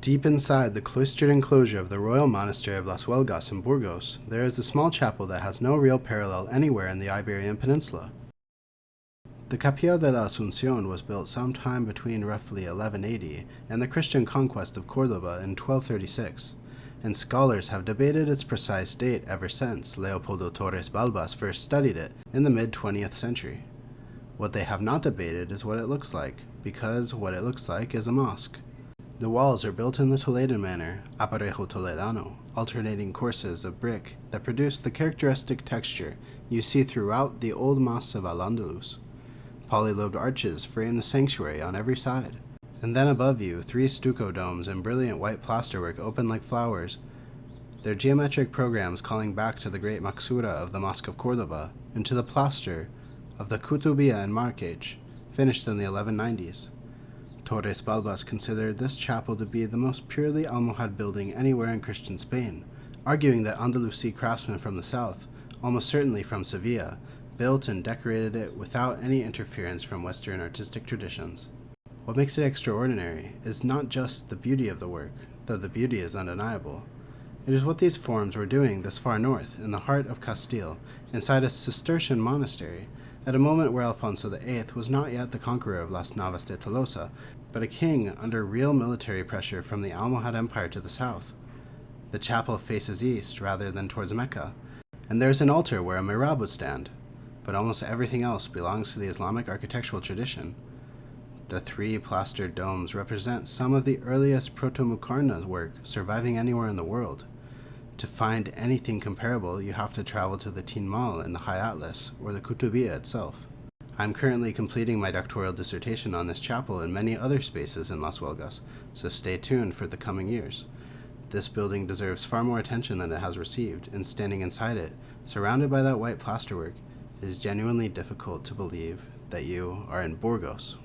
Deep inside the cloistered enclosure of the royal monastery of Las Huelgas in Burgos, there is a small chapel that has no real parallel anywhere in the Iberian Peninsula. The Capilla de la Asunción was built sometime between roughly 1180 and the Christian conquest of Córdoba in 1236, and scholars have debated its precise date ever since Leopoldo Torres Balbás first studied it in the mid-20th century. What they have not debated is what it looks like, because what it looks like is a mosque. The walls are built in the Toledan manner, aparejo toledano, alternating courses of brick that produce the characteristic texture you see throughout the old mosques of Al-Andalus. Polylobed arches frame the sanctuary on every side, and then above you, 3 stucco domes and brilliant white plasterwork open like flowers, their geometric programs calling back to the great Maxura of the Mosque of Córdoba and to the plaster of the Kutubiyya and Marquech, finished in the 1190s. Torres Balbás considered this chapel to be the most purely Almohad building anywhere in Christian Spain, arguing that Andalusi craftsmen from the south, almost certainly from Sevilla, built and decorated it without any interference from Western artistic traditions. What makes it extraordinary is not just the beauty of the work, though the beauty is undeniable. It is what these forms were doing this far north, in the heart of Castile, inside a Cistercian monastery, at a moment where Alfonso VIII was not yet the conqueror of Las Navas de Tolosa, but a king under real military pressure from the Almohad Empire to the south. The chapel faces east rather than towards Mecca, and there is an altar where a mihrab would stand, but almost everything else belongs to the Islamic architectural tradition. The 3 plastered domes represent some of the earliest Proto-Muqarna work surviving anywhere in the world. To find anything comparable, you have to travel to the Tinmal in the High Atlas, or the Kutubiyya itself. I'm currently completing my doctoral dissertation on this chapel and many other spaces in Las Huelgas, so stay tuned for the coming years. This building deserves far more attention than it has received, and standing inside it, surrounded by that white plasterwork, it is genuinely difficult to believe that you are in Burgos.